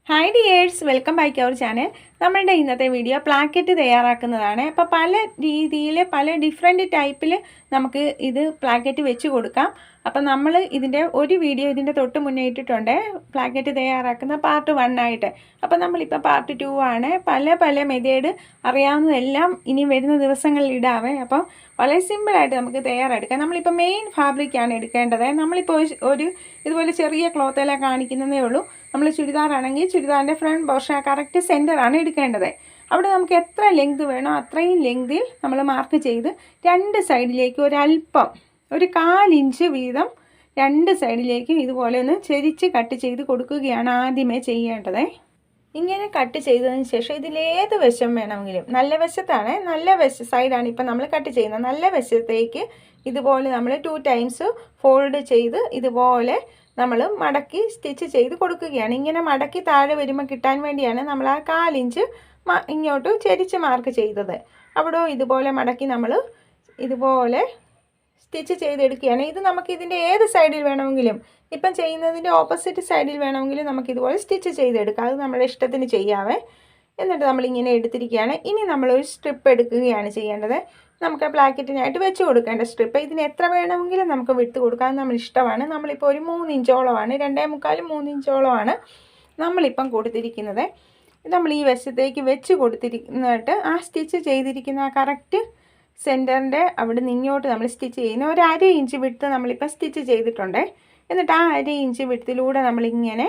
Hi dears, welcome back our channel. നമ്മളുടെ ഇന്നത്തെ video placket തയ്യാറാക്കുന്നതാണ്. അപ്പോൾ പല രീതിയിൽ പല ഡിഫറെൻറ്റ് ടൈപ്പിൽ നമുക്ക് ഇത് പ്ലാക്കറ്റ് വെച്ച് കൊടുക്കാം. അപ്പോൾ നമ്മൾ ഇതിൻ്റെ ഒരു വീഡിയോ ഇതിൻ്റെ തൊട്ട് മുന്നേ ഇട്ടിട്ടുണ്ട്, പ്ലാക്കറ്റ് തയ്യാറാക്കുന്ന പാർട്ട് 1 ആയിട്ട്. അപ്പോൾ നമ്മളിപ്പോൾ പാർട്ട് 2 ആണ്. പല മെത്തേഡ് അറിയാവുന്നതെല്ലാം ഇനി വരുന്ന ദിവസങ്ങളിൽ ഇടാവേ. അപ്പോൾ വളരെ സിമ്പിളായിട്ട് നമുക്ക് തയ്യാറെടുക്കാം. നമ്മളിപ്പോൾ മെയിൻ ഫാബ്രിക്കാണ് എടുക്കേണ്ടത്. നമ്മളിപ്പോൾ ഒരു ഇതുപോലെ ചെറിയ ക്ലോത്തെല്ലാം കാണിക്കുന്നതേ ഉള്ളൂ. നമ്മൾ ചുരിദാറാണെങ്കിൽ ചുരിദാറിൻ്റെ ഫ്രണ്ട് പോർഷൻ കറക്റ്റ് സെൻറ്ററാണ് എടുക്കേണ്ടത്. അവിടെ നമുക്ക് എത്ര ലെങ്ത് വേണോ അത്രയും ലെങ്തിൽ നമ്മൾ മാർക്ക് ചെയ്ത് രണ്ട് സൈഡിലേക്ക് ഒരല്പം ഒരു 1/4 ഇഞ്ച് വീതം രണ്ട് സൈഡിലേക്കും ഇതുപോലെ ഒന്ന് ചെരിച്ച് കട്ട് ചെയ്ത് കൊടുക്കുകയാണ് ആദ്യമേ ചെയ്യേണ്ടത്. ഇങ്ങനെ കട്ട് ചെയ്തതിന് ശേഷം ഇതിലേത് വശം വേണമെങ്കിലും, നല്ല വശത്താണ്, നല്ല സൈഡാണ് ഇപ്പം നമ്മൾ കട്ട് ചെയ്യുന്നത്. നല്ല വശത്തേക്ക് ഇതുപോലെ നമ്മൾ 2 ടൈംസ് ഫോൾഡ് ചെയ്ത് ഇതുപോലെ നമ്മൾ മടക്കി സ്റ്റിച്ച് ചെയ്ത് കൊടുക്കുകയാണ്. ഇങ്ങനെ മടക്കി താഴെ വരുമ്പോൾ കിട്ടാൻ വേണ്ടിയാണ് നമ്മൾ ആ 1/4 ഇഞ്ച് ഇങ്ങോട്ട് ചെരിച്ച് മാർക്ക് ചെയ്തത്. അവിടെ ഇതുപോലെ മടക്കി നമ്മൾ ഇതുപോലെ സ്റ്റിച്ച് ചെയ്തെടുക്കുകയാണ്. ഇത് നമുക്ക് ഇതിൻ്റെ ഏത് സൈഡിൽ വേണമെങ്കിലും, ഇപ്പം ചെയ്യുന്നതിൻ്റെ ഓപ്പോസിറ്റ് സൈഡിൽ വേണമെങ്കിലും നമുക്കിതുപോലെ സ്റ്റിച്ച് ചെയ്തെടുക്കാം. അത് നമ്മുടെ ഇഷ്ടത്തിന് ചെയ്യാവേ. എന്നിട്ട് നമ്മളിങ്ങനെ എടുത്തിരിക്കുകയാണ്. ഇനി നമ്മളൊരു സ്ട്രിപ്പ് എടുക്കുകയാണ് ചെയ്യേണ്ടത്. നമുക്ക് പ്ലാക്കറ്റിനായിട്ട് വെച്ച് കൊടുക്കേണ്ട സ്ട്രിപ്പ്. ഇതിന് എത്ര വേണമെങ്കിലും നമുക്ക് വിട്ട് കൊടുക്കാൻ നമ്മൾ ഇഷ്ടമാണ്. നമ്മളിപ്പോൾ ഒരു 3 ഇഞ്ചോളമാണ്, 2.25-3 ഇഞ്ചോളമാണ് നമ്മളിപ്പം കൊടുത്തിരിക്കുന്നത്. നമ്മൾ ഈ വശത്തേക്ക് വെച്ച് കൊടുത്തിരിക്കുന്നിട്ട് ആ സ്റ്റിച്ച് ചെയ്തിരിക്കുന്ന ആ കറക്റ്റ് സെൻറ്ററിൻ്റെ അവിടെ നിന്ന് ഇങ്ങോട്ട് നമ്മൾ സ്റ്റിച്ച് ചെയ്യുന്ന ഒരു 1/2 ഇഞ്ച് വിട്ട് നമ്മളിപ്പോൾ സ്റ്റിച്ച് ചെയ്തിട്ടുണ്ട്. എന്നിട്ട് ആ 1/2 ഇഞ്ച് വിട്ടിലൂടെ നമ്മളിങ്ങനെ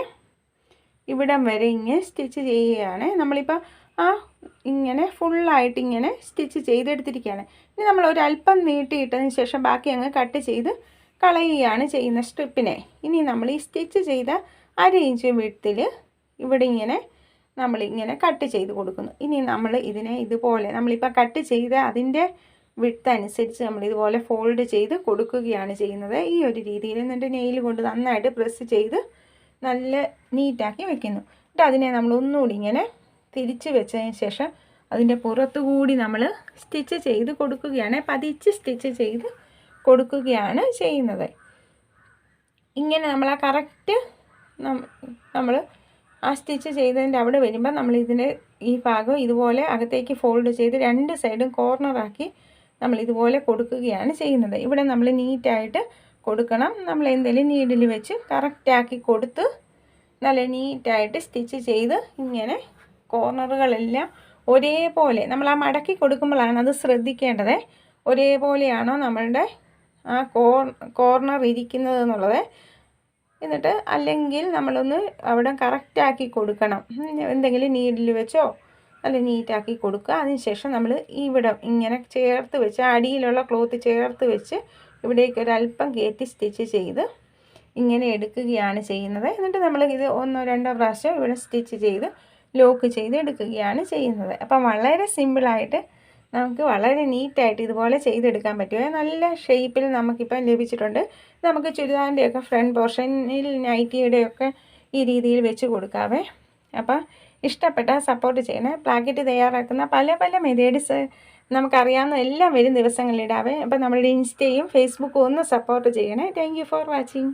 ഇവിടം വരെ ഇങ്ങനെ സ്റ്റിച്ച് ചെയ്യുകയാണ്. നമ്മളിപ്പോൾ ആ ഇങ്ങനെ ഫുള്ളായിട്ട് ഇങ്ങനെ സ്റ്റിച്ച് ചെയ്തെടുത്തിരിക്കുകയാണ്. ഇനി നമ്മൾ ഒരല്പം നീട്ടിയിട്ടതിന് ശേഷം ബാക്കി അങ്ങ് കട്ട് ചെയ്ത് കളയുകയാണ് ചെയ്യുന്ന സ്ട്രിപ്പിനെ. ഇനി നമ്മൾ ഈ സ്റ്റിച്ച് ചെയ്ത 1/2 ഇഞ്ച് വിട്ടിൽ ഇവിടെ ഇങ്ങനെ നമ്മളിങ്ങനെ കട്ട് ചെയ്ത് കൊടുക്കുന്നു. ഇനി നമ്മൾ ഇതിനെ ഇതുപോലെ നമ്മളിപ്പോൾ കട്ട് ചെയ്ത് അതിൻ്റെ വിട്ട് അനുസരിച്ച് നമ്മളിതുപോലെ ഫോൾഡ് ചെയ്ത് കൊടുക്കുകയാണ് ചെയ്യുന്നത്. ഈ ഒരു രീതിയിൽ. എന്നിട്ട് നെയിൽ കൊണ്ട് നന്നായിട്ട് പ്രസ് ചെയ്ത് നല്ല നീറ്റാക്കി വെക്കുന്നു. എന്നിട്ട് അതിനെ നമ്മൾ ഒന്നുകൂടി ഇങ്ങനെ തിരിച്ച് വെച്ചതിന് ശേഷം അതിൻ്റെ പുറത്തുകൂടി നമ്മൾ സ്റ്റിച്ച് ചെയ്ത് കൊടുക്കുകയാണ്. പതിച്ച് സ്റ്റിച്ച് ചെയ്ത് കൊടുക്കുകയാണ് ചെയ്യുന്നത്. ഇങ്ങനെ നമ്മൾ ആ കറക്റ്റ് നമ്മൾ ആ സ്റ്റിച്ച് ചെയ്തതിൻ്റെ അവിടെ വരുമ്പോൾ നമ്മളിതിൻ്റെ ഈ ഭാഗം ഇതുപോലെ അകത്തേക്ക് ഫോൾഡ് ചെയ്ത് രണ്ട് സൈഡും കോർണറാക്കി നമ്മളിതുപോലെ കൊടുക്കുകയാണ് ചെയ്യുന്നത്. ഇവിടെ നമ്മൾ നീറ്റായിട്ട് കൊടുക്കണം. നമ്മൾ എന്തെങ്കിലും നീഡിൽ വെച്ച് കറക്റ്റാക്കി കൊടുത്ത് നല്ല നീറ്റായിട്ട് സ്റ്റിച്ച് ചെയ്ത് ഇങ്ങനെ കോർണറുകളെല്ലാം ഒരേപോലെ നമ്മൾ ആ മടക്കി കൊടുക്കുമ്പോഴാണ് അത് ശ്രദ്ധിക്കേണ്ടത്. ഒരേപോലെയാണോ നമ്മളുടെ ആ കോർണർ ഇരിക്കുന്നത് എന്നുള്ളത്. എന്നിട്ട് അല്ലെങ്കിൽ നമ്മളൊന്ന് അവിടെ കറക്റ്റാക്കി കൊടുക്കണം. എന്തെങ്കിലും നീഡിൽ വെച്ചോ നല്ല നീറ്റാക്കി കൊടുക്കുക. അതിനുശേഷം നമ്മൾ ഇവിടെ ഇങ്ങനെ ചേർത്ത് വെച്ച് അടിയിലുള്ള ക്ലോത്ത് ചേർത്ത് വെച്ച് ഇവിടേക്ക് ഒരല്പം കയറ്റി സ്റ്റിച്ച് ചെയ്ത് ഇങ്ങനെ എടുക്കുകയാണ് ചെയ്യുന്നത്. എന്നിട്ട് നമ്മൾ ഇത് 1-2 പ്രാവശ്യം ഇവിടെ സ്റ്റിച്ച് ചെയ്ത് ലോക്ക് ചെയ്ത് എടുക്കുകയാണ് ചെയ്യുന്നത്. അപ്പം വളരെ സിമ്പിളായിട്ട് നമുക്ക് വളരെ നീറ്റായിട്ട് ഇതുപോലെ ചെയ്തെടുക്കാൻ പറ്റുമോ. നല്ല ഷേപ്പിൽ നമുക്കിപ്പം ലഭിച്ചിട്ടുണ്ട്. നമുക്ക് ചുരിദാറിൻ്റെയൊക്കെ ഫ്രണ്ട് പോർഷനിൽ നൈറ്റിയുടെയൊക്കെ ഈ രീതിയിൽ വെച്ച് കൊടുക്കാവേ. അപ്പം ഇഷ്ടപ്പെട്ടാൽ സപ്പോർട്ട് ചെയ്യണേ. പ്ലാക്കറ്റ് തയ്യാറാക്കുന്ന പല മെത്തേഡ്സ് നമുക്കറിയാവുന്ന എല്ലാം വരും ദിവസങ്ങളിലിടാവേ. അപ്പം നമ്മുടെ ഇൻസ്റ്റയും ഫേസ്ബുക്കും ഒന്ന് സപ്പോർട്ട് ചെയ്യണേ. Thank you for watching.